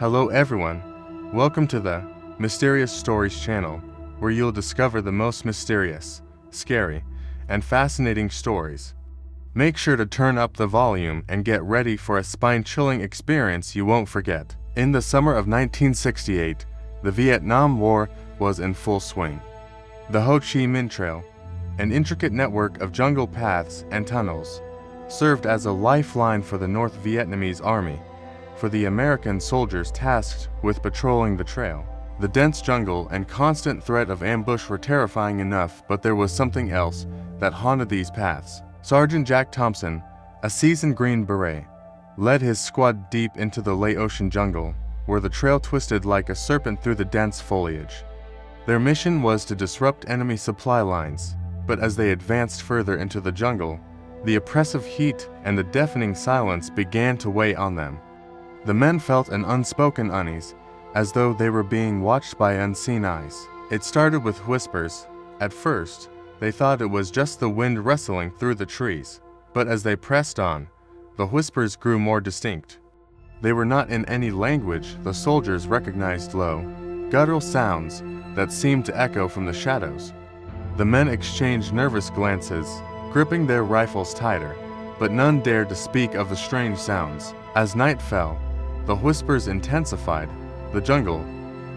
Hello everyone, welcome to the Mysterious Stories channel, where you'll discover the most mysterious, scary, and fascinating stories. Make sure to turn up the volume and get ready for a spine-chilling experience you won't forget. In the summer of 1968, the Vietnam War was in full swing. The Ho Chi Minh Trail, an intricate network of jungle paths and tunnels, served as a lifeline for the North Vietnamese army, for the American soldiers tasked with patrolling the trail. The dense jungle and constant threat of ambush were terrifying enough, but there was something else that haunted these paths. Sergeant Jack Thompson, a seasoned Green Beret, led his squad deep into the Laotian jungle, where the trail twisted like a serpent through the dense foliage. Their mission was to disrupt enemy supply lines, but as they advanced further into the jungle, the oppressive heat and the deafening silence began to weigh on them. The men felt an unspoken unease, as though they were being watched by unseen eyes. It started with whispers. At first, they thought it was just the wind rustling through the trees, but as they pressed on, the whispers grew more distinct. They were not in any language the soldiers recognized: low, guttural sounds that seemed to echo from the shadows. The men exchanged nervous glances, gripping their rifles tighter, but none dared to speak of the strange sounds. As night fell, the whispers intensified. The jungle,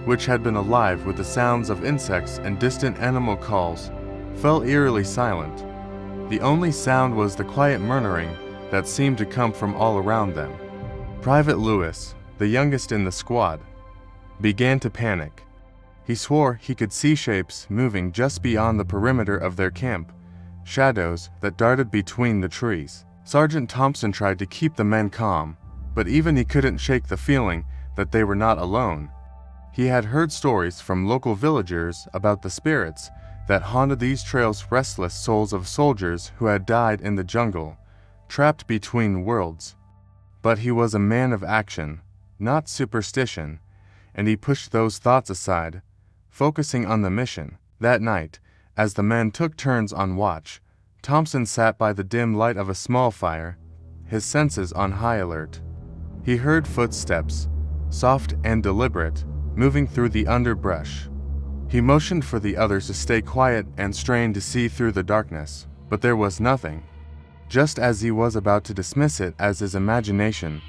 which had been alive with the sounds of insects and distant animal calls, fell eerily silent. The only sound was the quiet murmuring that seemed to come from all around them. Private Lewis, the youngest in the squad, began to panic. He swore he could see shapes moving just beyond the perimeter of their camp, shadows that darted between the trees. Sergeant Thompson tried to keep the men calm, but even he couldn't shake the feeling that they were not alone. He had heard stories from local villagers about the spirits that haunted these trails, restless souls of soldiers who had died in the jungle, trapped between worlds. But he was a man of action, not superstition, and he pushed those thoughts aside, focusing on the mission. That night, as the men took turns on watch, Thompson sat by the dim light of a small fire, his senses on high alert. He heard footsteps, soft and deliberate, moving through the underbrush. He motioned for the others to stay quiet and strained to see through the darkness, but there was nothing. Just as he was about to dismiss it as his imagination,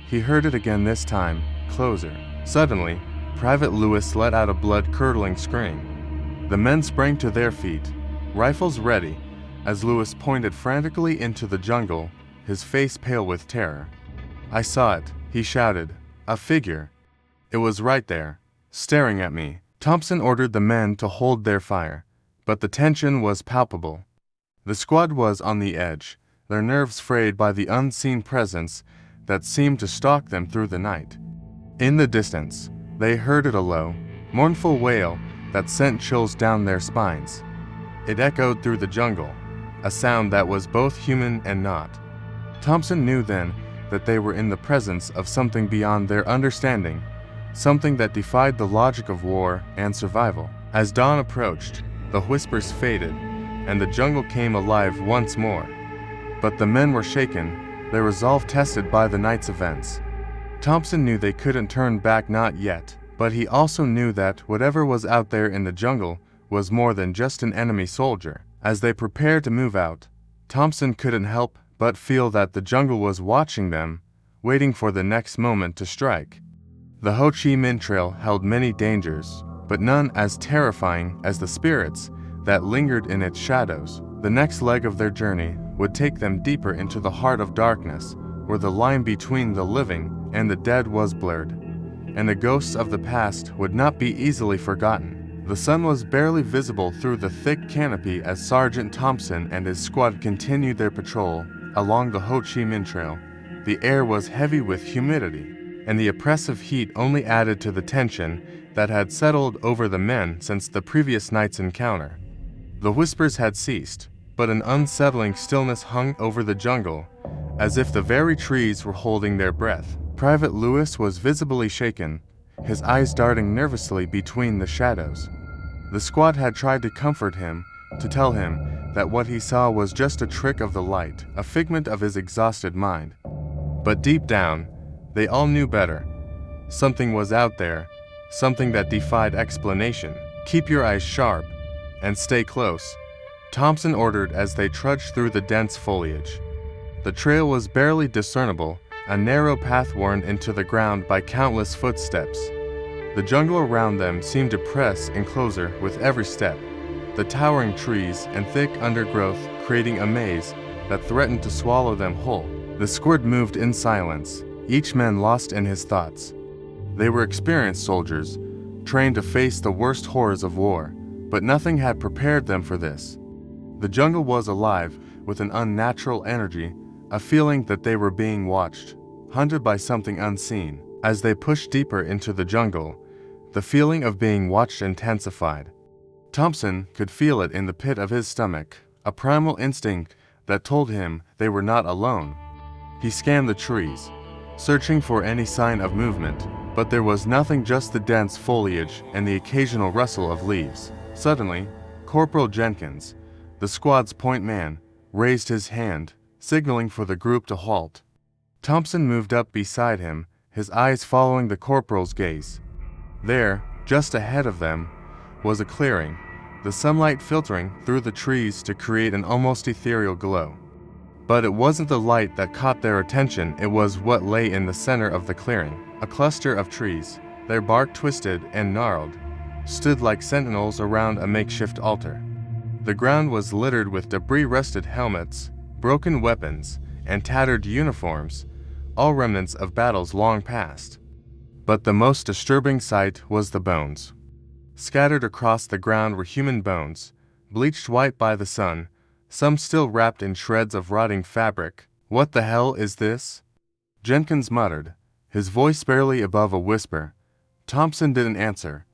he heard it again, this time, closer. Suddenly, Private Lewis let out a blood-curdling scream. The men sprang to their feet, rifles ready, as Lewis pointed frantically into the jungle, his face pale with terror. "I saw it," he shouted. "A figure. It was right there, staring at me." Thompson ordered the men to hold their fire, but the tension was palpable. The squad was on the edge, their nerves frayed by the unseen presence that seemed to stalk them through the night. In the distance, they heard it, a low, mournful wail that sent chills down their spines. It echoed through the jungle, a sound that was both human and not. Thompson knew then that they were in the presence of something beyond their understanding, something that defied the logic of war and survival. As dawn approached, the whispers faded, and the jungle came alive once more. But the men were shaken, their resolve tested by the night's events. Thompson knew they couldn't turn back, not yet, but he also knew that whatever was out there in the jungle was more than just an enemy soldier. As they prepared to move out, Thompson couldn't help but feel that the jungle was watching them, waiting for the next moment to strike. The Ho Chi Minh Trail held many dangers, but none as terrifying as the spirits that lingered in its shadows. The next leg of their journey would take them deeper into the heart of darkness, where the line between the living and the dead was blurred, and the ghosts of the past would not be easily forgotten. The sun was barely visible through the thick canopy as Sergeant Thompson and his squad continued their patrol along the Ho Chi Minh Trail. The air was heavy with humidity, and the oppressive heat only added to the tension that had settled over the men since the previous night's encounter. The whispers had ceased, but an unsettling stillness hung over the jungle, as if the very trees were holding their breath. Private Lewis was visibly shaken, his eyes darting nervously between the shadows. The squad had tried to comfort him, to tell him that what he saw was just a trick of the light, a figment of his exhausted mind. But deep down, they all knew better. Something was out there, something that defied explanation. "Keep your eyes sharp, and stay close," Thompson ordered as they trudged through the dense foliage. The trail was barely discernible, a narrow path worn into the ground by countless footsteps. The jungle around them seemed to press in closer with every step, the towering trees and thick undergrowth creating a maze that threatened to swallow them whole. The squad moved in silence, each man lost in his thoughts. They were experienced soldiers, trained to face the worst horrors of war, but nothing had prepared them for this. The jungle was alive with an unnatural energy, a feeling that they were being watched, hunted by something unseen. As they pushed deeper into the jungle, the feeling of being watched intensified. Thompson could feel it in the pit of his stomach, a primal instinct that told him they were not alone. He scanned the trees, searching for any sign of movement, but there was nothing, just the dense foliage and the occasional rustle of leaves. Suddenly, Corporal Jenkins, the squad's point man, raised his hand, signaling for the group to halt. Thompson moved up beside him, his eyes following the corporal's gaze. There, just ahead of them, was a clearing, the sunlight filtering through the trees to create an almost ethereal glow. But it wasn't the light that caught their attention, it was what lay in the center of the clearing. A cluster of trees, their bark twisted and gnarled, stood like sentinels around a makeshift altar. The ground was littered with debris-rusted helmets, broken weapons, and tattered uniforms, all remnants of battles long past. But the most disturbing sight was the bones. Scattered across the ground were human bones, bleached white by the sun, some still wrapped in shreds of rotting fabric. "What the hell is this?" Jenkins muttered, his voice barely above a whisper. Thompson didn't answer.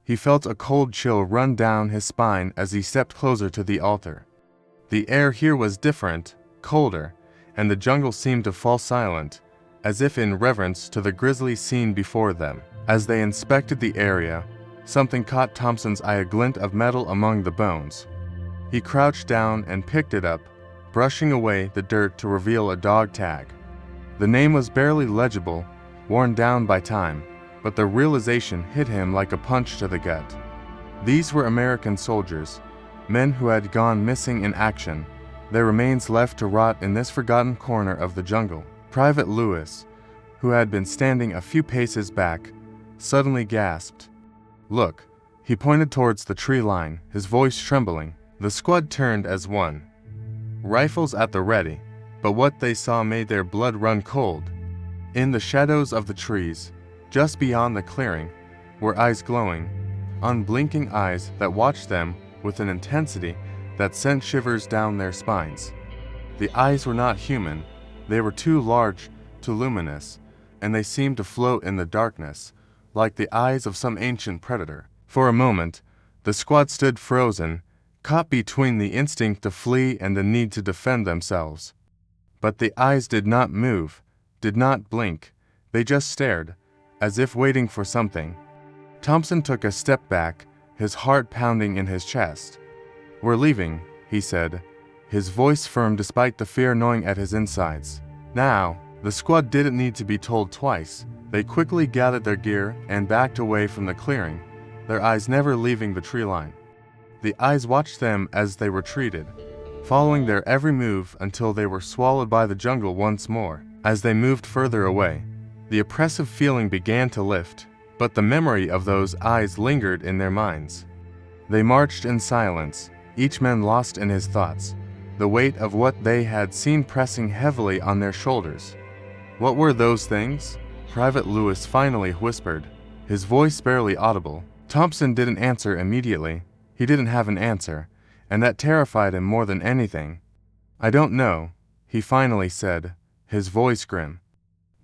He felt a cold chill run down his spine as he stepped closer to the altar. The air here was different, colder, and the jungle seemed to fall silent, as if in reverence to the grisly scene before them. As they inspected the area, something caught Thompson's eye, a glint of metal among the bones. He crouched down and picked it up, brushing away the dirt to reveal a dog tag. The name was barely legible, worn down by time, but the realization hit him like a punch to the gut. These were American soldiers, men who had gone missing in action, their remains left to rot in this forgotten corner of the jungle. Private Lewis, who had been standing a few paces back, suddenly gasped. "Look," he pointed towards the tree line, his voice trembling. The squad turned as one, rifles at the ready, but what they saw made their blood run cold. In the shadows of the trees, just beyond the clearing, were eyes glowing, unblinking eyes that watched them with an intensity that sent shivers down their spines. The eyes were not human, they were too large, too luminous, and they seemed to float in the darkness, like the eyes of some ancient predator. For a moment, the squad stood frozen, caught between the instinct to flee and the need to defend themselves. But the eyes did not move, did not blink, they just stared, as if waiting for something. Thompson took a step back, his heart pounding in his chest. "We're leaving," he said, his voice firm despite the fear gnawing at his insides. Now, the squad didn't need to be told twice. They quickly gathered their gear and backed away from the clearing, their eyes never leaving the tree line. The eyes watched them as they retreated, following their every move until they were swallowed by the jungle once more. As they moved further away, the oppressive feeling began to lift, but the memory of those eyes lingered in their minds. They marched in silence, each man lost in his thoughts, the weight of what they had seen pressing heavily on their shoulders. "What were those things?" Private Lewis finally whispered, his voice barely audible. Thompson didn't answer immediately. He didn't have an answer, and that terrified him more than anything. "I don't know," he finally said, his voice grim.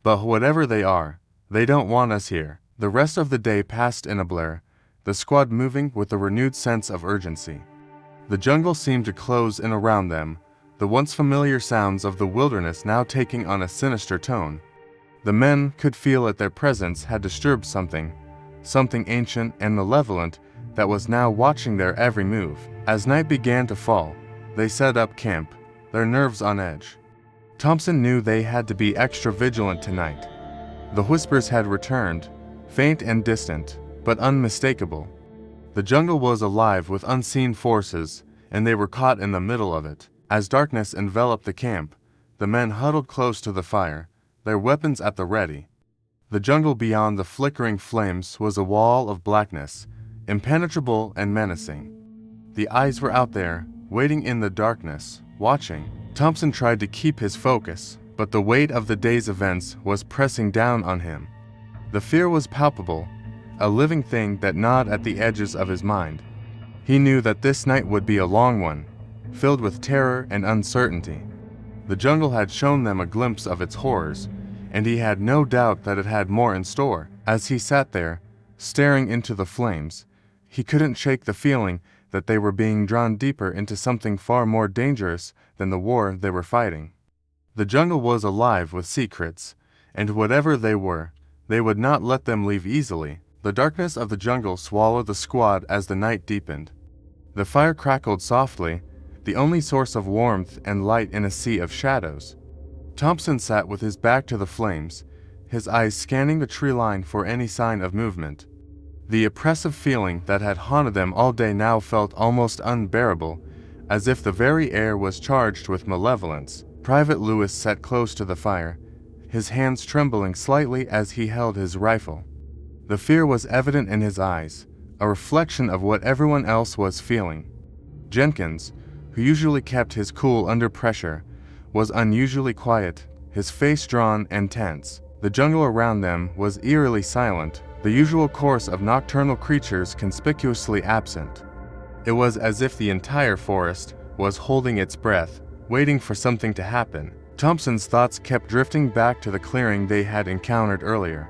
"But whatever they are, they don't want us here." The rest of the day passed in a blur, the squad moving with a renewed sense of urgency. The jungle seemed to close in around them, the once familiar sounds of the wilderness now taking on a sinister tone. The men could feel that their presence had disturbed something ancient and malevolent that was now watching their every move. As night began to fall, they set up camp, their nerves on edge. Thompson knew they had to be extra vigilant tonight. The whispers had returned, faint and distant, but unmistakable. The jungle was alive with unseen forces, and they were caught in the middle of it. As darkness enveloped the camp, the men huddled close to the fire, their weapons at the ready. The jungle beyond the flickering flames was a wall of blackness, impenetrable and menacing. The eyes were out there, waiting in the darkness, watching. Thompson tried to keep his focus, but the weight of the day's events was pressing down on him. The fear was palpable, a living thing that gnawed at the edges of his mind. He knew that this night would be a long one, filled with terror and uncertainty. The jungle had shown them a glimpse of its horrors, and he had no doubt that it had more in store. As he sat there, staring into the flames, he couldn't shake the feeling that they were being drawn deeper into something far more dangerous than the war they were fighting. The jungle was alive with secrets, and whatever they were, they would not let them leave easily. The darkness of the jungle swallowed the squad as the night deepened. The fire crackled softly, the only source of warmth and light in a sea of shadows. Thompson sat with his back to the flames, his eyes scanning the tree line for any sign of movement. The oppressive feeling that had haunted them all day now felt almost unbearable, as if the very air was charged with malevolence. Private Lewis sat close to the fire, his hands trembling slightly as he held his rifle. The fear was evident in his eyes, a reflection of what everyone else was feeling. Jenkins, who usually kept his cool under pressure, was unusually quiet, his face drawn and tense. The jungle around them was eerily silent, the usual course of nocturnal creatures conspicuously absent. It was as if the entire forest was holding its breath, waiting for something to happen. Thompson's thoughts kept drifting back to the clearing they had encountered earlier.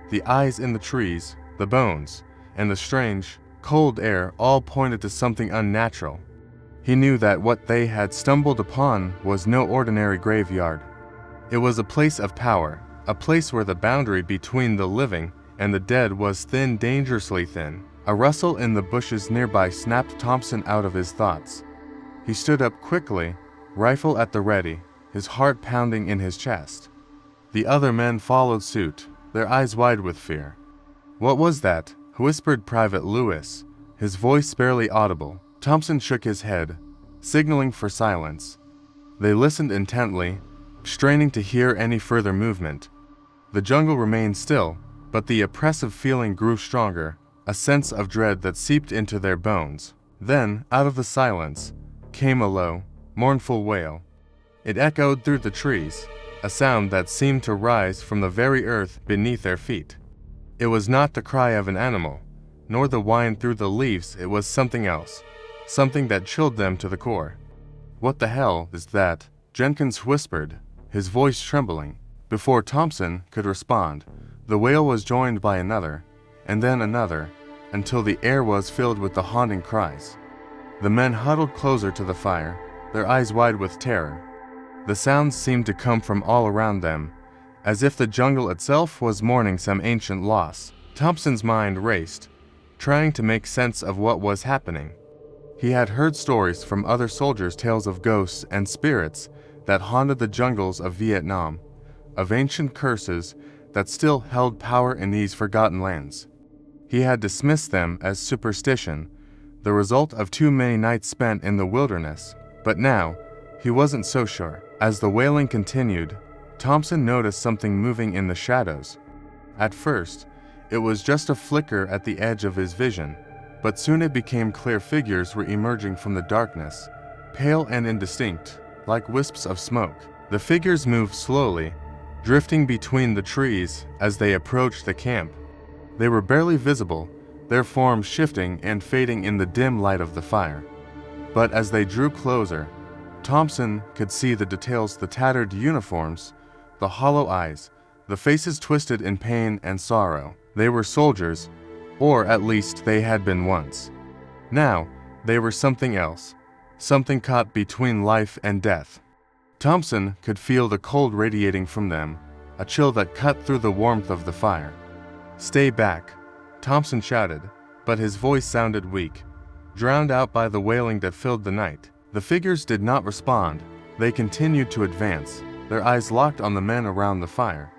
The eyes in the trees, the bones, and the strange, cold air all pointed to something unnatural. He knew that what they had stumbled upon was no ordinary graveyard. It was a place of power, a place where the boundary between the living and the dead was thin, dangerously thin. A rustle in the bushes nearby snapped Thompson out of his thoughts. He stood up quickly, rifle at the ready, his heart pounding in his chest. The other men followed suit, their eyes wide with fear. "What was that?" whispered Private Lewis, his voice barely audible. Thompson shook his head, signaling for silence. They listened intently, straining to hear any further movement. The jungle remained still, but the oppressive feeling grew stronger, a sense of dread that seeped into their bones. Then, out of the silence, came a low, mournful wail. It echoed through the trees, a sound that seemed to rise from the very earth beneath their feet. It was not the cry of an animal, nor the whine through the leaves. It was something else, something that chilled them to the core. "What the hell is that?" Jenkins whispered, his voice trembling. Before Thompson could respond, the wail was joined by another, and then another, until the air was filled with the haunting cries. The men huddled closer to the fire, their eyes wide with terror. The sounds seemed to come from all around them, as if the jungle itself was mourning some ancient loss. Thompson's mind raced, trying to make sense of what was happening. He had heard stories from other soldiers, tales of ghosts and spirits that haunted the jungles of Vietnam, of ancient curses that still held power in these forgotten lands. He had dismissed them as superstition, the result of too many nights spent in the wilderness, but now he wasn't so sure. As the wailing continued, Thompson noticed something moving in the shadows. At first, it was just a flicker at the edge of his vision, but soon it became clear. Figures were emerging from the darkness, pale and indistinct, like wisps of smoke. The figures moved slowly, drifting between the trees as they approached the camp. They were barely visible, their forms shifting and fading in the dim light of the fire. But as they drew closer, Thompson could see the details: the tattered uniforms, the hollow eyes, the faces twisted in pain and sorrow. They were soldiers, or at least they had been once. Now, they were something else, something caught between life and death. Thompson could feel the cold radiating from them, a chill that cut through the warmth of the fire. "Stay back," Thompson shouted, but his voice sounded weak, drowned out by the wailing that filled the night. The figures did not respond. They continued to advance, their eyes locked on the men around the fire.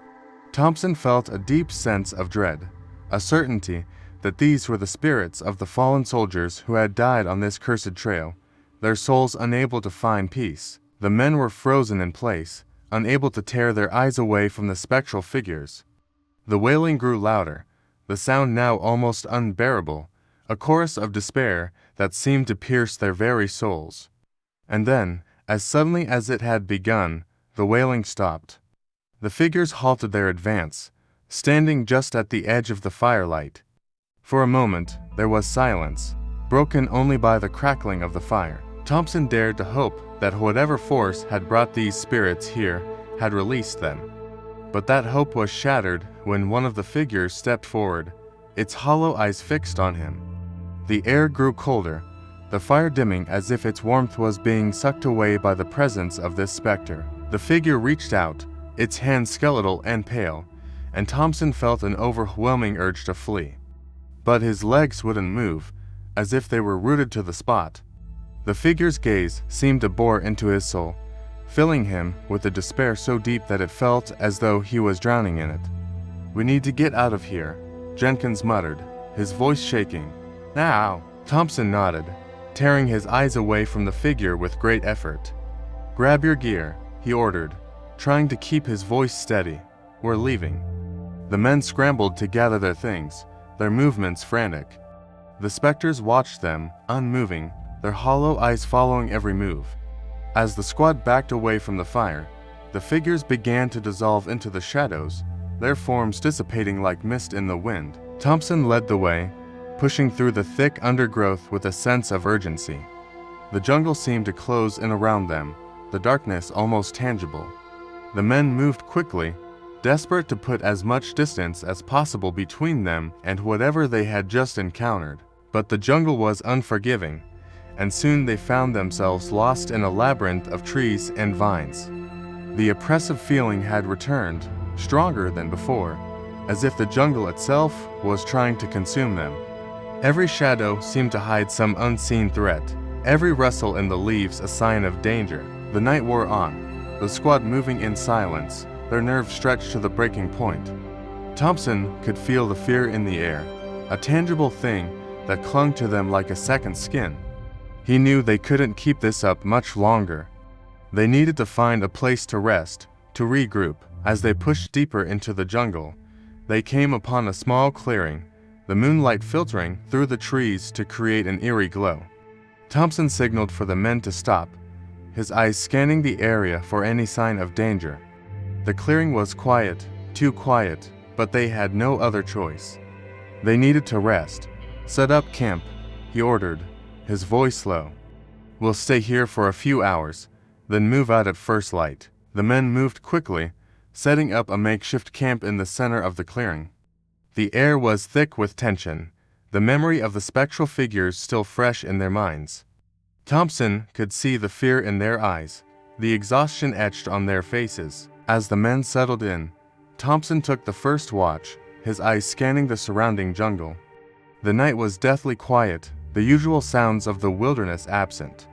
Thompson felt a deep sense of dread, a certainty that these were the spirits of the fallen soldiers who had died on this cursed trail, their souls unable to find peace. The men were frozen in place, unable to tear their eyes away from the spectral figures. The wailing grew louder, the sound now almost unbearable, a chorus of despair that seemed to pierce their very souls. And then, as suddenly as it had begun, the wailing stopped. The figures halted their advance, standing just at the edge of the firelight. For a moment, there was silence, broken only by the crackling of the fire. Thompson dared to hope that whatever force had brought these spirits here had released them. But that hope was shattered when one of the figures stepped forward, its hollow eyes fixed on him. The air grew colder, the fire dimming as if its warmth was being sucked away by the presence of this specter. The figure reached out, its hands skeletal and pale, and Thompson felt an overwhelming urge to flee. But his legs wouldn't move, as if they were rooted to the spot. The figure's gaze seemed to bore into his soul, filling him with a despair so deep that it felt as though he was drowning in it. "We need to get out of here," Jenkins muttered, his voice shaking. "Now!" Thompson nodded, tearing his eyes away from the figure with great effort. "Grab your gear," he ordered, trying to keep his voice steady. "We're leaving." The men scrambled to gather their things, their movements frantic. The specters watched them, unmoving, their hollow eyes following every move. As the squad backed away from the fire, the figures began to dissolve into the shadows, their forms dissipating like mist in the wind. Thompson led the way, pushing through the thick undergrowth with a sense of urgency. The jungle seemed to close in around them, the darkness almost tangible. The men moved quickly, desperate to put as much distance as possible between them and whatever they had just encountered. But the jungle was unforgiving, and soon they found themselves lost in a labyrinth of trees and vines. The oppressive feeling had returned, stronger than before, as if the jungle itself was trying to consume them. Every shadow seemed to hide some unseen threat, every rustle in the leaves a sign of danger. The night wore on, the squad moving in silence, their nerves stretched to the breaking point. Thompson could feel the fear in the air, a tangible thing that clung to them like a second skin. He knew they couldn't keep this up much longer. They needed to find a place to rest, to regroup. As they pushed deeper into the jungle, they came upon a small clearing, the moonlight filtering through the trees to create an eerie glow. Thompson signaled for the men to stop, his eyes scanning the area for any sign of danger. The clearing was quiet, too quiet, but they had no other choice. They needed to rest. "Set up camp," he ordered, his voice low. "We'll stay here for a few hours, then move out at first light." The men moved quickly, setting up a makeshift camp in the center of the clearing. The air was thick with tension, the memory of the spectral figures still fresh in their minds. Thompson could see the fear in their eyes, the exhaustion etched on their faces. As the men settled in, Thompson took the first watch, his eyes scanning the surrounding jungle. The night was deathly quiet, the usual sounds of the wilderness absent.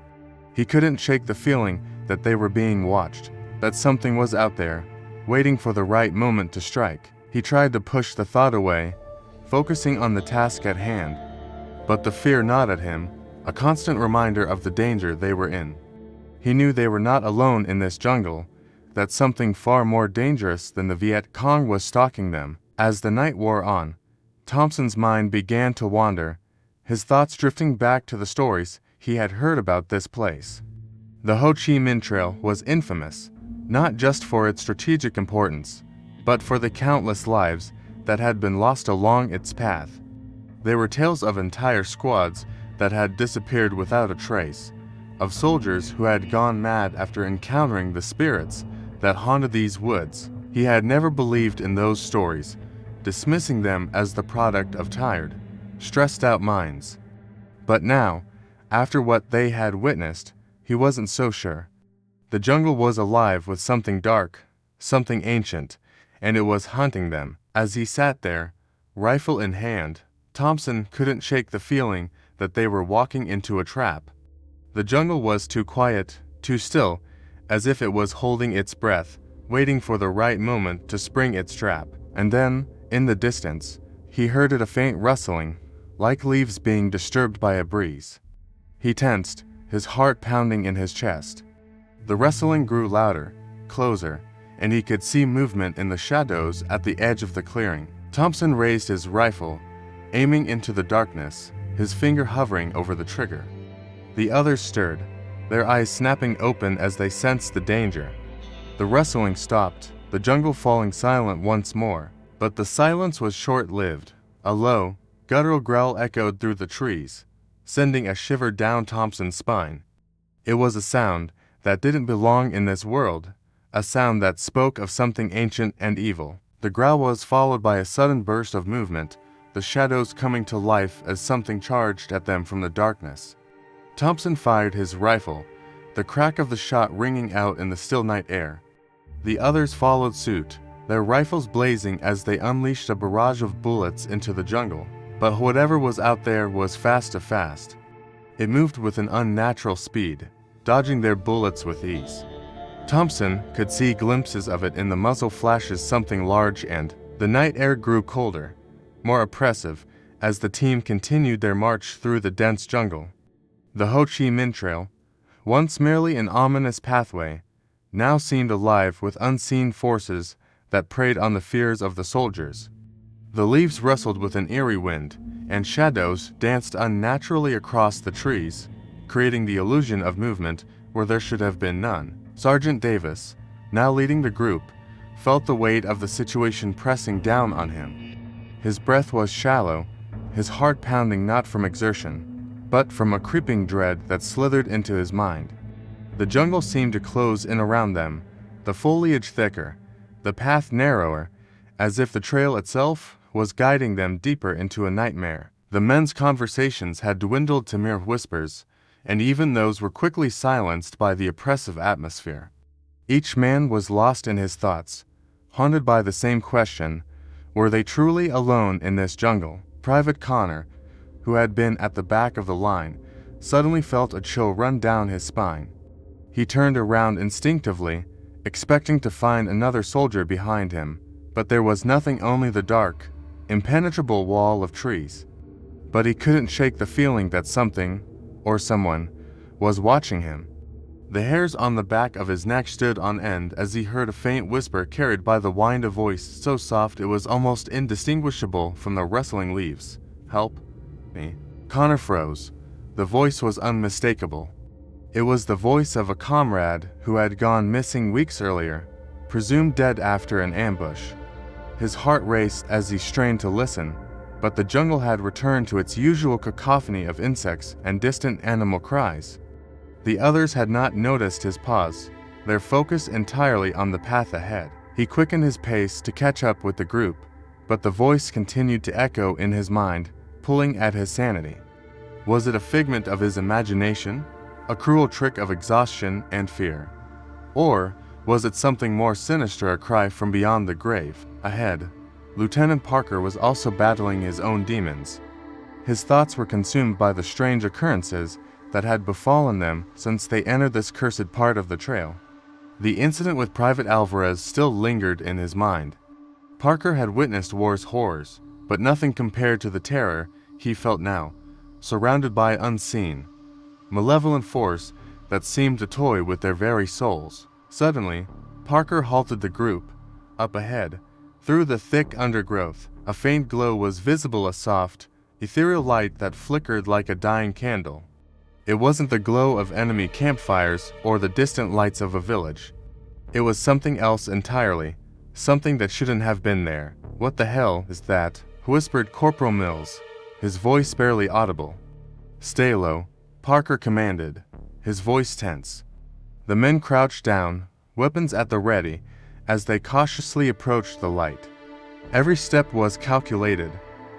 He couldn't shake the feeling that they were being watched, that something was out there, waiting for the right moment to strike. He tried to push the thought away, focusing on the task at hand. But the fear gnawed at him, a constant reminder of the danger they were in. He knew they were not alone in this jungle, that something far more dangerous than the Viet Cong was stalking them. As the night wore on, Thompson's mind began to wander, his thoughts drifting back to the stories he had heard about this place. The Ho Chi Minh Trail was infamous, not just for its strategic importance, but for the countless lives that had been lost along its path. There were tales of entire squads that had disappeared without a trace, of soldiers who had gone mad after encountering the spirits that haunted these woods. He had never believed in those stories, dismissing them as the product of tired, stressed-out minds. But now, after what they had witnessed, he wasn't so sure. The jungle was alive with something dark, something ancient, and it was hunting them. As he sat there, rifle in hand, Thompson couldn't shake the feeling that they were walking into a trap. The jungle was too quiet, too still, as if it was holding its breath, waiting for the right moment to spring its trap. And then, in the distance, He heard a faint rustling, like leaves being disturbed by a breeze. He tensed, his heart pounding in his chest. The rustling grew louder, closer, and he could see movement in the shadows at the edge of the clearing. Thompson raised his rifle, aiming into the darkness, his finger hovering over the trigger. The others stirred, their eyes snapping open as they sensed the danger. The rustling stopped, the jungle falling silent once more. But the silence was short-lived. A low, guttural growl echoed through the trees, sending a shiver down Thompson's spine. It was a sound that didn't belong in this world, a sound that spoke of something ancient and evil. The growl was followed by a sudden burst of movement, the shadows coming to life as something charged at them from the darkness. Thompson fired his rifle, the crack of the shot ringing out in the still night air. The others followed suit, their rifles blazing as they unleashed a barrage of bullets into the jungle. But whatever was out there was fast. It moved with an unnatural speed, dodging their bullets with ease. Thompson could see glimpses of it in the muzzle flashes something large, and the night air grew colder, more oppressive, as the team continued their march through the dense jungle. The Ho Chi Minh Trail, once merely an ominous pathway, now seemed alive with unseen forces that preyed on the fears of the soldiers. The leaves rustled with an eerie wind, and shadows danced unnaturally across the trees, creating the illusion of movement where there should have been none. Sergeant Davis, now leading the group, felt the weight of the situation pressing down on him. His breath was shallow, his heart pounding not from exertion, but from a creeping dread that slithered into his mind. The jungle seemed to close in around them, the foliage thicker, the path narrower, as if the trail itself was guiding them deeper into a nightmare. The men's conversations had dwindled to mere whispers, and even those were quickly silenced by the oppressive atmosphere. Each man was lost in his thoughts, haunted by the same question: were they truly alone in this jungle? Private Connor, who had been at the back of the line, suddenly felt a chill run down his spine. He turned around instinctively, expecting to find another soldier behind him, but there was nothing, only the dark, impenetrable wall of trees. But he couldn't shake the feeling that something, or someone, was watching him. The hairs on the back of his neck stood on end as he heard a faint whisper carried by the wind, a voice so soft it was almost indistinguishable from the rustling leaves. "Help me." Connor froze. The voice was unmistakable. It was the voice of a comrade who had gone missing weeks earlier, presumed dead after an ambush. His heart raced as he strained to listen, but the jungle had returned to its usual cacophony of insects and distant animal cries. The others had not noticed his pause, their focus entirely on the path ahead. He quickened his pace to catch up with the group, but the voice continued to echo in his mind, pulling at his sanity. Was it a figment of his imagination? A cruel trick of exhaustion and fear? Or was it something more sinister, a cry from beyond the grave? Ahead, Lieutenant Parker was also battling his own demons. His thoughts were consumed by the strange occurrences that had befallen them since they entered this cursed part of the trail. The incident with Private Alvarez still lingered in his mind. Parker had witnessed war's horrors, but nothing compared to the terror he felt now, surrounded by unseen, malevolent force that seemed to toy with their very souls. Suddenly, Parker halted the group. Up ahead, through the thick undergrowth, a faint glow was visible, a soft, ethereal light that flickered like a dying candle. It wasn't the glow of enemy campfires or the distant lights of a village. It was something else entirely, something that shouldn't have been there. "What the hell is that?" whispered Corporal Mills, his voice barely audible. "Stay low," Parker commanded, his voice tense. The men crouched down, weapons at the ready, as they cautiously approached the light. Every step was calculated,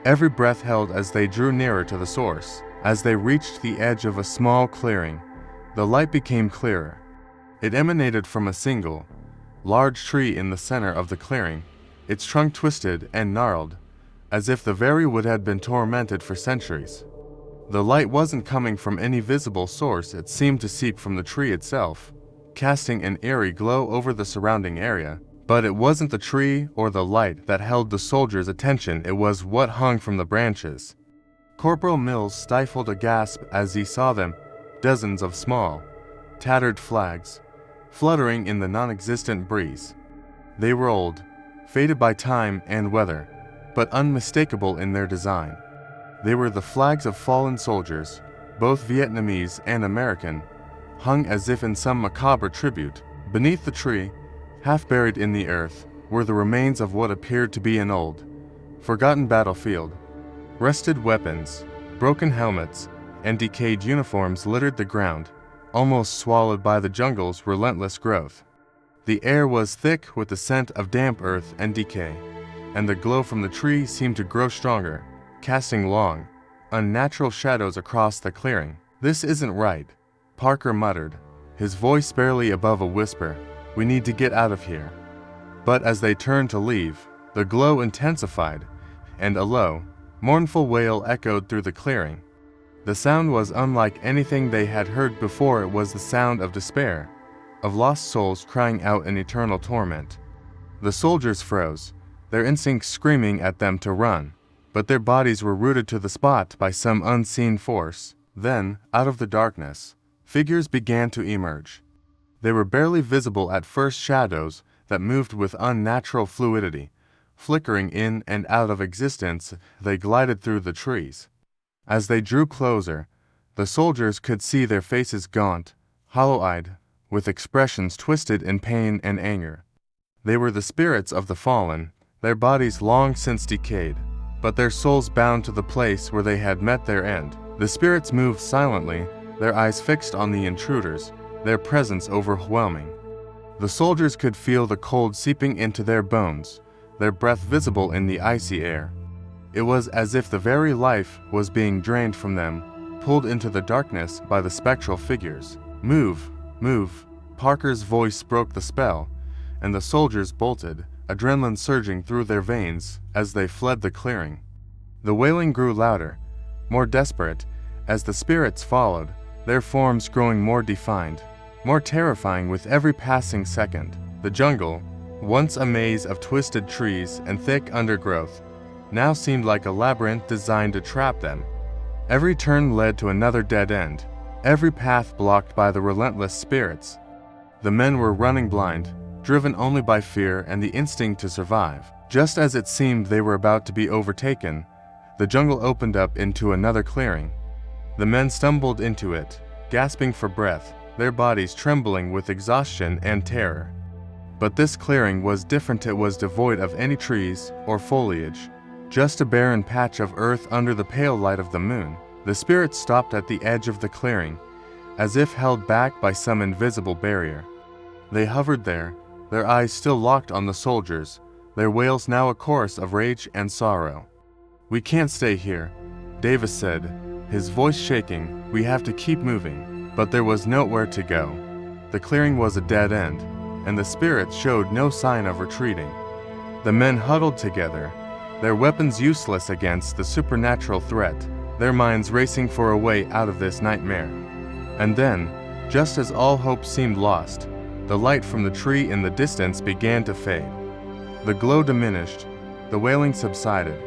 every breath held as they drew nearer to the source. As they reached the edge of a small clearing, the light became clearer. It emanated from a single, large tree in the center of the clearing, its trunk twisted and gnarled, as if the very wood had been tormented for centuries. The light wasn't coming from any visible source, it seemed to seep from the tree itself, casting an eerie glow over the surrounding area. But it wasn't the tree or the light that held the soldiers' attention, it was what hung from the branches. Corporal Mills stifled a gasp as he saw them, dozens of small, tattered flags, fluttering in the non-existent breeze. They were old, faded by time and weather, but unmistakable in their design. They were the flags of fallen soldiers, both Vietnamese and American, hung as if in some macabre tribute. Beneath the tree, half buried in the earth, were the remains of what appeared to be an old, forgotten battlefield. Rusted weapons, broken helmets, and decayed uniforms littered the ground, almost swallowed by the jungle's relentless growth. The air was thick with the scent of damp earth and decay, and the glow from the tree seemed to grow stronger, casting long, unnatural shadows across the clearing. "This isn't right," Parker muttered, his voice barely above a whisper. "We need to get out of here." But as they turned to leave, the glow intensified, and a low, mournful wail echoed through the clearing. The sound was unlike anything they had heard before. It was the sound of despair, of lost souls crying out in eternal torment. The soldiers froze, their instincts screaming at them to run, but their bodies were rooted to the spot by some unseen force. Then, out of the darkness, figures began to emerge. They were barely visible at first, shadows that moved with unnatural fluidity. Flickering in and out of existence, they glided through the trees. As they drew closer, the soldiers could see their faces gaunt, hollow-eyed, with expressions twisted in pain and anger. They were the spirits of the fallen, their bodies long since decayed, but their souls bound to the place where they had met their end. The spirits moved silently, their eyes fixed on the intruders, their presence overwhelming. The soldiers could feel the cold seeping into their bones, their breath visible in the icy air. It was as if the very life was being drained from them, pulled into the darkness by the spectral figures. "Move, move." Parker's voice broke the spell, and the soldiers bolted, adrenaline surging through their veins as they fled the clearing. The wailing grew louder, more desperate, as the spirits followed, their forms growing more defined, more terrifying with every passing second. The jungle, once a maze of twisted trees and thick undergrowth, now seemed like a labyrinth designed to trap them. Every turn led to another dead end, every path blocked by the relentless spirits. The men were running blind, driven only by fear and the instinct to survive. Just as it seemed they were about to be overtaken, the jungle opened up into another clearing. The men stumbled into it, gasping for breath, their bodies trembling with exhaustion and terror. But this clearing was different. It was devoid of any trees or foliage, just a barren patch of earth under the pale light of the moon. The spirits stopped at the edge of the clearing, as if held back by some invisible barrier. They hovered there, their eyes still locked on the soldiers, their wails now a chorus of rage and sorrow. "We can't stay here," Davis said, his voice shaking. "We have to keep moving." But there was nowhere to go. The clearing was a dead end, and the spirits showed no sign of retreating. The men huddled together, their weapons useless against the supernatural threat, their minds racing for a way out of this nightmare. And then, just as all hope seemed lost, the light from the tree in the distance began to fade. The glow diminished, the wailing subsided,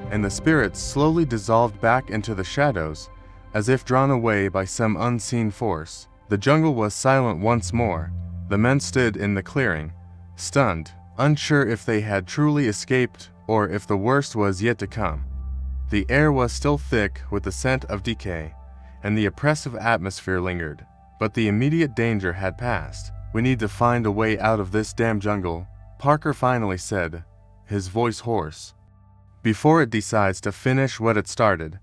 and the spirits slowly dissolved back into the shadows, as if drawn away by some unseen force. The jungle was silent once more. The men stood in the clearing, stunned, unsure if they had truly escaped or if the worst was yet to come. The air was still thick with the scent of decay, and the oppressive atmosphere lingered. But the immediate danger had passed. "We need to find a way out of this damn jungle," Parker finally said, his voice hoarse, "before it decides to finish what it started."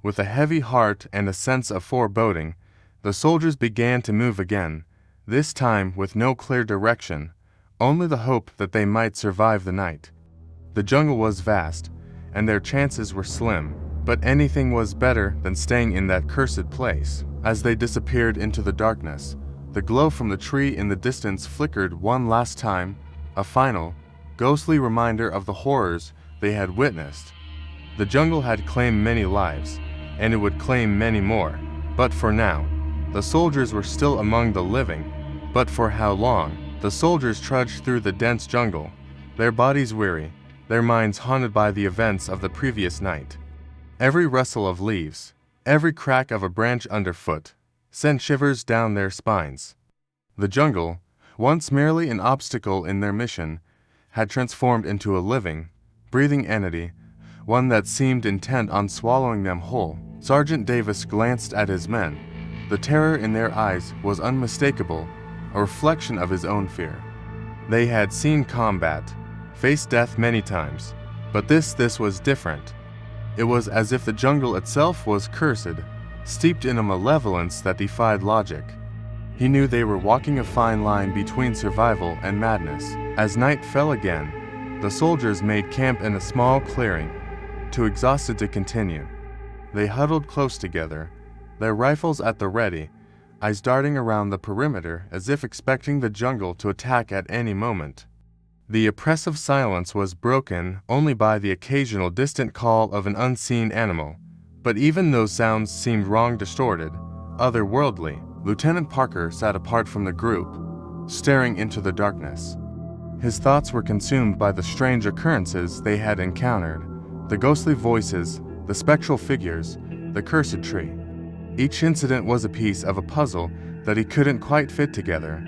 With a heavy heart and a sense of foreboding, the soldiers began to move again, this time with no clear direction, only the hope that they might survive the night. The jungle was vast, and their chances were slim, but anything was better than staying in that cursed place. As they disappeared into the darkness, the glow from the tree in the distance flickered one last time, a final, ghostly reminder of the horrors they had witnessed. The jungle had claimed many lives, and it would claim many more, but for now, the soldiers were still among the living. But for how long? The soldiers trudged through the dense jungle, their bodies weary, their minds haunted by the events of the previous night. Every rustle of leaves, every crack of a branch underfoot, sent shivers down their spines. The jungle, once merely an obstacle in their mission, had transformed into a living, breathing entity, one that seemed intent on swallowing them whole. Sergeant Davis glanced at his men. The terror in their eyes was unmistakable, a reflection of his own fear. They had seen combat, faced death many times, but this was different. It was as if the jungle itself was cursed, steeped in a malevolence that defied logic. He knew they were walking a fine line between survival and madness. As night fell again, the soldiers made camp in a small clearing, too exhausted to continue. They huddled close together, their rifles at the ready, eyes darting around the perimeter as if expecting the jungle to attack at any moment. The oppressive silence was broken only by the occasional distant call of an unseen animal, but even those sounds seemed wrong, distorted, otherworldly. Lieutenant Parker sat apart from the group, staring into the darkness. His thoughts were consumed by the strange occurrences they had encountered, the ghostly voices, the spectral figures, the cursed tree. Each incident was a piece of a puzzle that he couldn't quite fit together,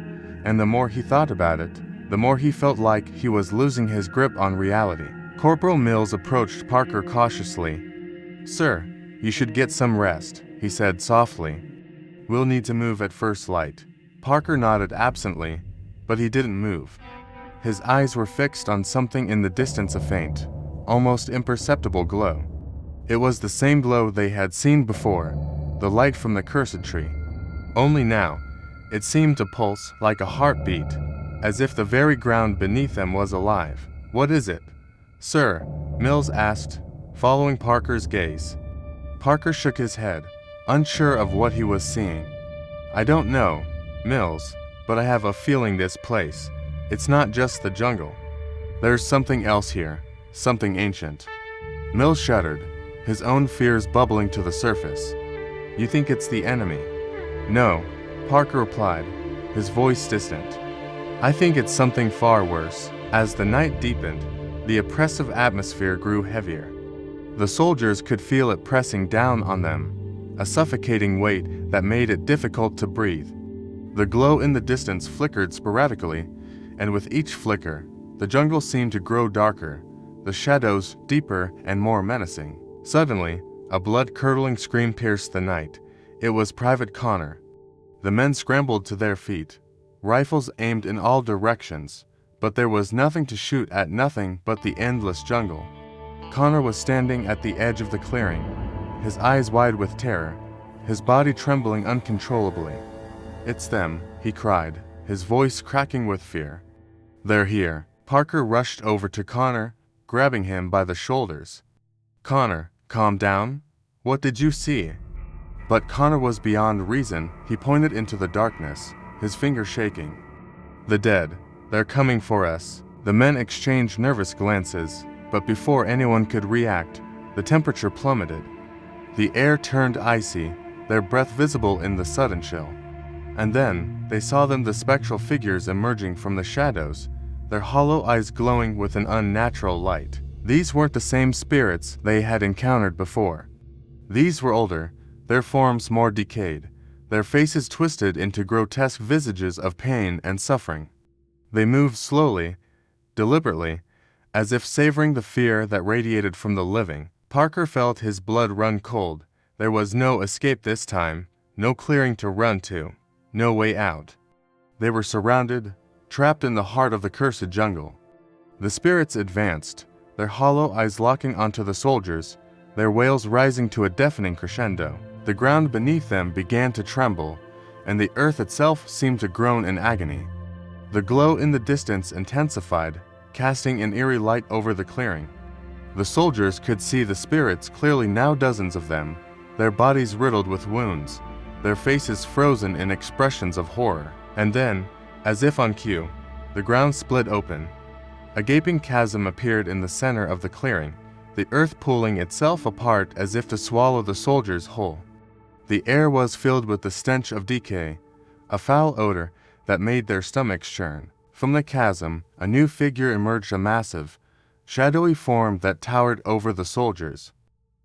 and the more he thought about it, the more he felt like he was losing his grip on reality. Corporal Mills approached Parker cautiously. "Sir, you should get some rest," he said softly. "We'll need to move at first light." Parker nodded absently, but he didn't move. His eyes were fixed on something in the distance, a faint, almost imperceptible glow. It was the same glow they had seen before, the light from the cursed tree. Only now, it seemed to pulse like a heartbeat, as if the very ground beneath them was alive. "What is it, sir?" Mills asked, following Parker's gaze. Parker shook his head, unsure of what he was seeing. "I don't know, Mills, but I have a feeling this place. It's not just the jungle. There's something else here, something ancient." Mills shuddered, his own fears bubbling to the surface. "You think it's the enemy?" "No," Parker replied, his voice distant. "I think it's something far worse." As the night deepened, the oppressive atmosphere grew heavier. The soldiers could feel it pressing down on them, a suffocating weight that made it difficult to breathe. The glow in the distance flickered sporadically, and with each flicker, the jungle seemed to grow darker, the shadows deeper and more menacing. Suddenly, a blood-curdling scream pierced the night. It was Private Connor. The men scrambled to their feet, rifles aimed in all directions, but there was nothing to shoot at, nothing but the endless jungle. Connor was standing at the edge of the clearing, his eyes wide with terror, his body trembling uncontrollably. "It's them," he cried, his voice cracking with fear. "They're here." Parker rushed over to Connor, grabbing him by the shoulders. "Connor, calm down. What did you see?" But Connor was beyond reason. He pointed into the darkness, his finger shaking. "The dead. They're coming for us." The men exchanged nervous glances, but before anyone could react, the temperature plummeted. The air turned icy, their breath visible in the sudden chill. And then, they saw them, the spectral figures emerging from the shadows, their hollow eyes glowing with an unnatural light. These weren't the same spirits they had encountered before. These were older, their forms more decayed, their faces twisted into grotesque visages of pain and suffering. They moved slowly, deliberately, as if savoring the fear that radiated from the living. Parker felt his blood run cold. There was no escape this time, no clearing to run to, no way out. They were surrounded, trapped in the heart of the cursed jungle. The spirits advanced, their hollow eyes locking onto the soldiers, their wails rising to a deafening crescendo. The ground beneath them began to tremble, and the earth itself seemed to groan in agony. The glow in the distance intensified, casting an eerie light over the clearing. The soldiers could see the spirits clearly now, dozens of them, their bodies riddled with wounds, their faces frozen in expressions of horror. And then, as if on cue, the ground split open. A gaping chasm appeared in the center of the clearing, the earth pulling itself apart as if to swallow the soldiers whole. The air was filled with the stench of decay, a foul odor that made their stomachs churn. From the chasm, a new figure emerged, a massive, shadowy form that towered over the soldiers.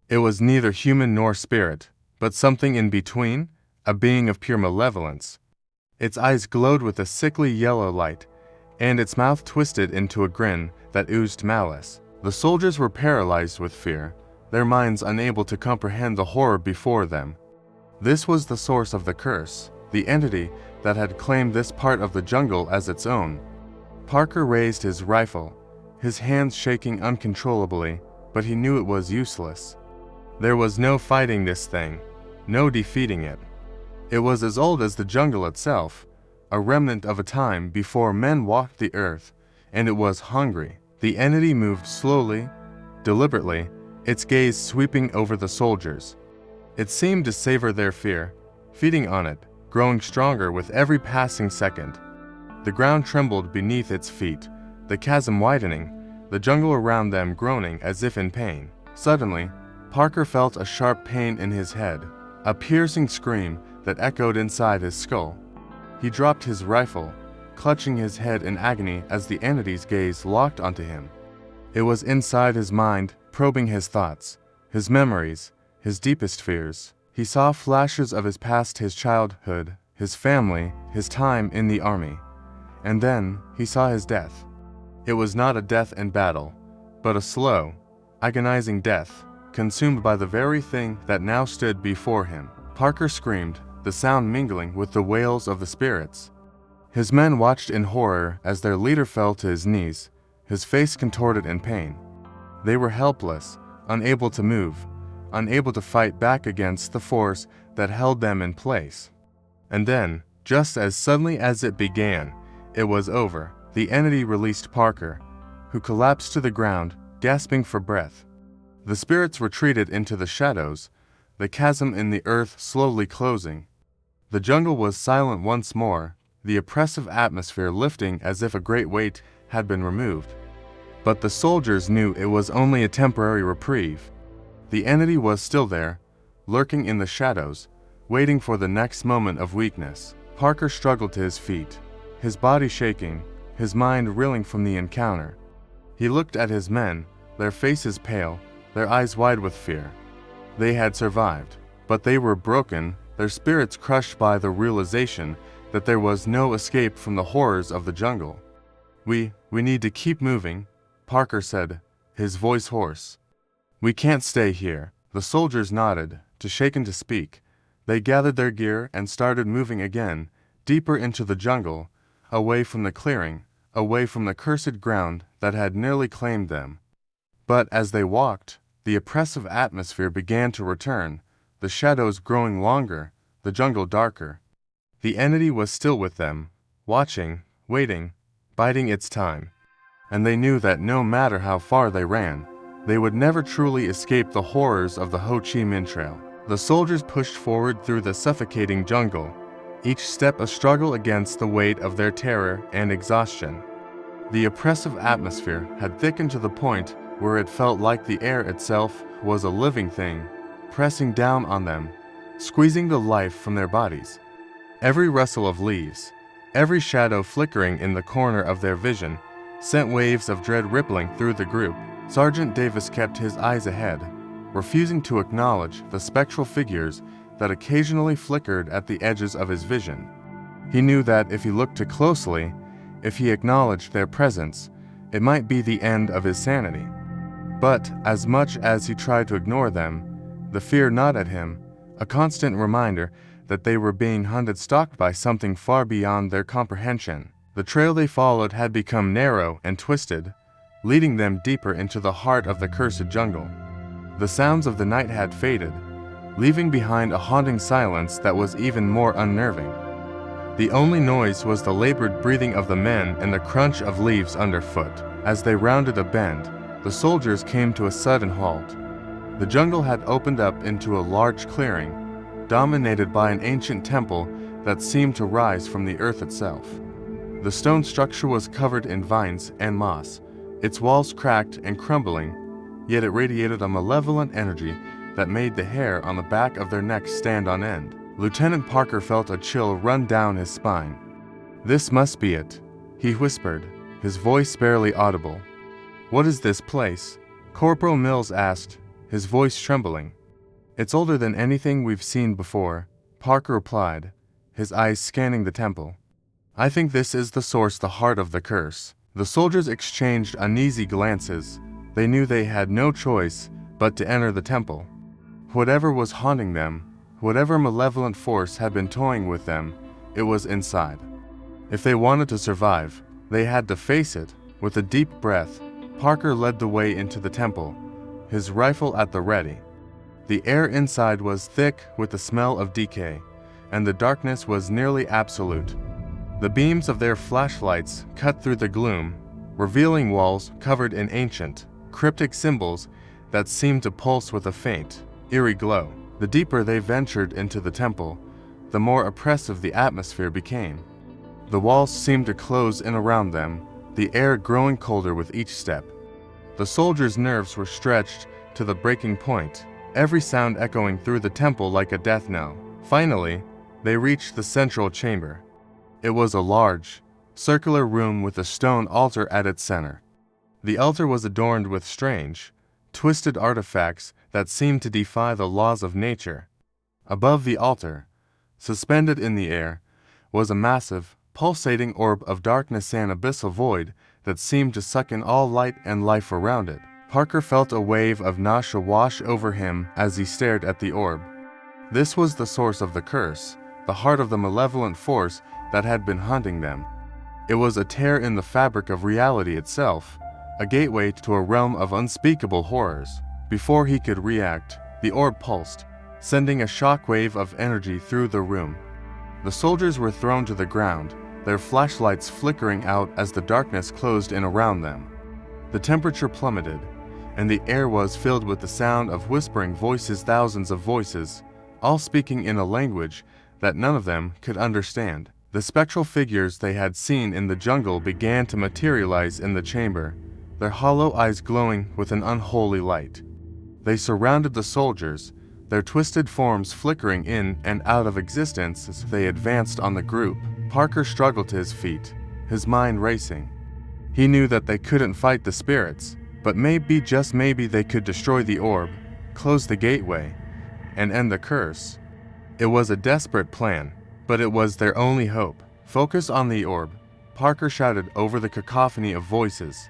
It was neither human nor spirit, but something in between, a being of pure malevolence. Its eyes glowed with a sickly yellow light, and its mouth twisted into a grin that oozed malice. The soldiers were paralyzed with fear, their minds unable to comprehend the horror before them. This was the source of the curse, the entity that had claimed this part of the jungle as its own. Parker raised his rifle, his hands shaking uncontrollably, but he knew it was useless. There was no fighting this thing, no defeating it. It was as old as the jungle itself, a remnant of a time before men walked the earth, and it was hungry. The entity moved slowly, deliberately, its gaze sweeping over the soldiers. It seemed to savor their fear, feeding on it, growing stronger with every passing second. The ground trembled beneath its feet, the chasm widening, the jungle around them groaning as if in pain. Suddenly, Parker felt a sharp pain in his head, a piercing scream that echoed inside his skull. He dropped his rifle, clutching his head in agony as the entity's gaze locked onto him. It was inside his mind, probing his thoughts, his memories, his deepest fears. He saw flashes of his past, his childhood, his family, his time in the army. And then he saw his death. It was not a death in battle, but a slow, agonizing death, consumed by the very thing that now stood before him. Parker screamed, the sound mingling with the wails of the spirits. His men watched in horror as their leader fell to his knees, his face contorted in pain. They were helpless, unable to move, unable to fight back against the force that held them in place. And then, just as suddenly as it began, it was over. The entity released Parker, who collapsed to the ground, gasping for breath. The spirits retreated into the shadows, the chasm in the earth slowly closing. The jungle was silent once more, the oppressive atmosphere lifting as if a great weight had been removed. But the soldiers knew it was only a temporary reprieve. The entity was still there, lurking in the shadows, waiting for the next moment of weakness. Parker struggled to his feet, his body shaking, his mind reeling from the encounter. He looked at his men, their faces pale, their eyes wide with fear. They had survived, but they were broken, their spirits crushed by the realization that there was no escape from the horrors of the jungle. We need to keep moving," Parker said, his voice hoarse. "We can't stay here." The soldiers nodded, too shaken to speak. They gathered their gear and started moving again, deeper into the jungle, away from the clearing, away from the cursed ground that had nearly claimed them. But as they walked, the oppressive atmosphere began to return, the shadows growing longer, the jungle darker. The entity was still with them, watching, waiting, biding its time. And they knew that no matter how far they ran, they would never truly escape the horrors of the Ho Chi Minh Trail. The soldiers pushed forward through the suffocating jungle, each step a struggle against the weight of their terror and exhaustion. The oppressive atmosphere had thickened to the point where it felt like the air itself was a living thing, pressing down on them, squeezing the life from their bodies. Every rustle of leaves, every shadow flickering in the corner of their vision, sent waves of dread rippling through the group. Sergeant Davis kept his eyes ahead, refusing to acknowledge the spectral figures that occasionally flickered at the edges of his vision. He knew that if he looked too closely, if he acknowledged their presence, it might be the end of his sanity. But as much as he tried to ignore them, the fear gnawed at him, a constant reminder that they were being hunted, stalked by something far beyond their comprehension. The trail they followed had become narrow and twisted, leading them deeper into the heart of the cursed jungle. The sounds of the night had faded, leaving behind a haunting silence that was even more unnerving. The only noise was the labored breathing of the men and the crunch of leaves underfoot. As they rounded a bend, the soldiers came to a sudden halt. The jungle had opened up into a large clearing, dominated by an ancient temple that seemed to rise from the earth itself. The stone structure was covered in vines and moss, its walls cracked and crumbling, yet it radiated a malevolent energy that made the hair on the back of their necks stand on end. Lieutenant Parker felt a chill run down his spine. This must be it, he whispered, his voice barely audible. "What is this place?" Corporal Mills asked, his voice trembling. "It's older than anything we've seen before," Parker replied, his eyes scanning the temple. "I think this is the source, the heart of the curse." The soldiers exchanged uneasy glances. They knew they had no choice but to enter the temple. Whatever was haunting them, whatever malevolent force had been toying with them, it was inside. If they wanted to survive, they had to face it. With a deep breath, Parker led the way into the temple, his rifle at the ready. The air inside was thick with the smell of decay, and the darkness was nearly absolute. The beams of their flashlights cut through the gloom, revealing walls covered in ancient, cryptic symbols that seemed to pulse with a faint, eerie glow. The deeper they ventured into the temple, the more oppressive the atmosphere became. The walls seemed to close in around them, the air growing colder with each step. The soldiers' nerves were stretched to the breaking point, every sound echoing through the temple like a death knell. Finally, they reached the central chamber. It was a large, circular room with a stone altar at its center. The altar was adorned with strange, twisted artifacts that seemed to defy the laws of nature. Above the altar, suspended in the air, was a massive, pulsating orb of darkness, an abyssal void that seemed to suck in all light and life around it. Parker felt a wave of nausea wash over him as he stared at the orb. This was the source of the curse, the heart of the malevolent force that had been hunting them. It was a tear in the fabric of reality itself, a gateway to a realm of unspeakable horrors. Before he could react, the orb pulsed, sending a shock wave of energy through the room. The soldiers were thrown to the ground, their flashlights flickering out as the darkness closed in around them. The temperature plummeted, and the air was filled with the sound of whispering voices, thousands of voices, all speaking in a language that none of them could understand. The spectral figures they had seen in the jungle began to materialize in the chamber, their hollow eyes glowing with an unholy light. They surrounded the soldiers, their twisted forms flickering in and out of existence as they advanced on the group. Parker struggled to his feet, his mind racing. He knew that they couldn't fight the spirits, but maybe, just maybe, they could destroy the orb, close the gateway, and end the curse. It was a desperate plan, but it was their only hope. "Focus on the orb," Parker shouted over the cacophony of voices.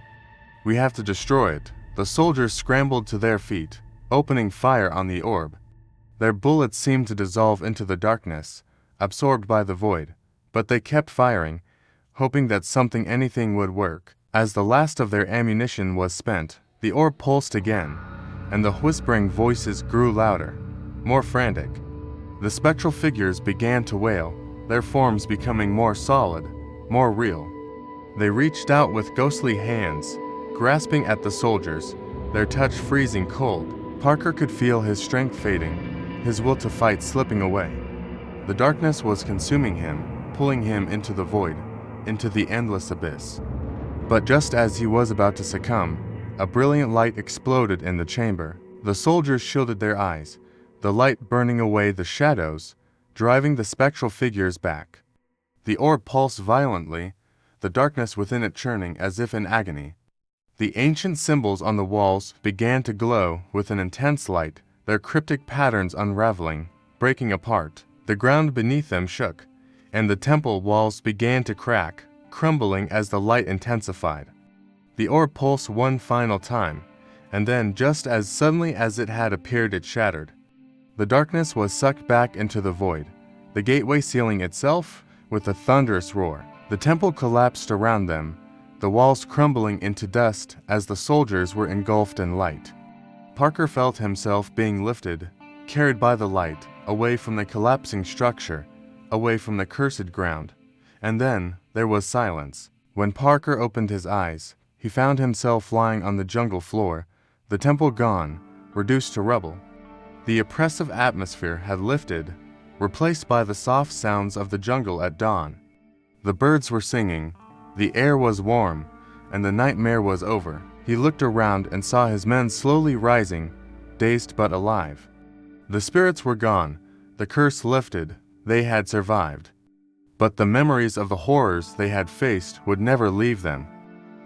"We have to destroy it." The soldiers scrambled to their feet, opening fire on the orb. Their bullets seemed to dissolve into the darkness, absorbed by the void, but they kept firing, hoping that something, anything would work. As the last of their ammunition was spent, the orb pulsed again, and the whispering voices grew louder, more frantic. The spectral figures began to wail, their forms becoming more solid, more real. They reached out with ghostly hands, grasping at the soldiers, their touch freezing cold. Parker could feel his strength fading, his will to fight slipping away. The darkness was consuming him, pulling him into the void, into the endless abyss. But just as he was about to succumb, a brilliant light exploded in the chamber. The soldiers shielded their eyes, the light burning away the shadows, driving the spectral figures back. The orb pulsed violently, the darkness within it churning as if in agony. The ancient symbols on the walls began to glow with an intense light, their cryptic patterns unraveling, breaking apart. The ground beneath them shook, and the temple walls began to crack, crumbling as the light intensified. The orb pulsed one final time, and then, just as suddenly as it had appeared, it shattered. The darkness was sucked back into the void, the gateway sealing itself with a thunderous roar. The temple collapsed around them, the walls crumbling into dust as the soldiers were engulfed in light. Parker felt himself being lifted, carried by the light, away from the collapsing structure, away from the cursed ground. And then there was silence. When Parker opened his eyes, he found himself lying on the jungle floor, the temple gone, reduced to rubble. The oppressive atmosphere had lifted, replaced by the soft sounds of the jungle at dawn. The birds were singing, the air was warm, and the nightmare was over. He looked around and saw his men slowly rising, dazed but alive. The spirits were gone, the curse lifted, they had survived. But the memories of the horrors they had faced would never leave them.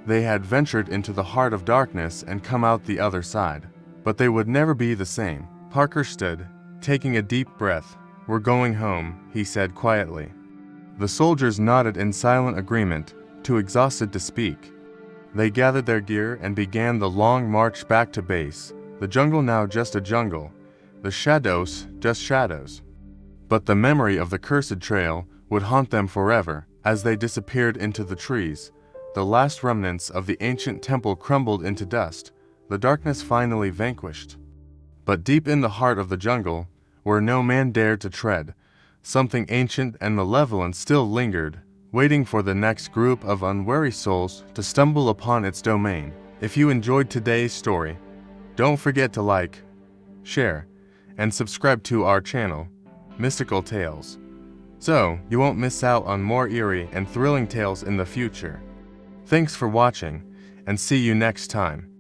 They had ventured into the heart of darkness and come out the other side. But they would never be the same. Parker stood, taking a deep breath. "We're going home," he said quietly. The soldiers nodded in silent agreement, too exhausted to speak. They gathered their gear and began the long march back to base, the jungle now just a jungle, the shadows just shadows. But the memory of the cursed trail would haunt them forever. As they disappeared into the trees, the last remnants of the ancient temple crumbled into dust, the darkness finally vanquished. But deep in the heart of the jungle, where no man dared to tread, something ancient and malevolent still lingered, waiting for the next group of unwary souls to stumble upon its domain. If you enjoyed today's story, don't forget to like, share, and subscribe to our channel, Mystical Tales, so you won't miss out on more eerie and thrilling tales in the future. Thanks for watching, and see you next time.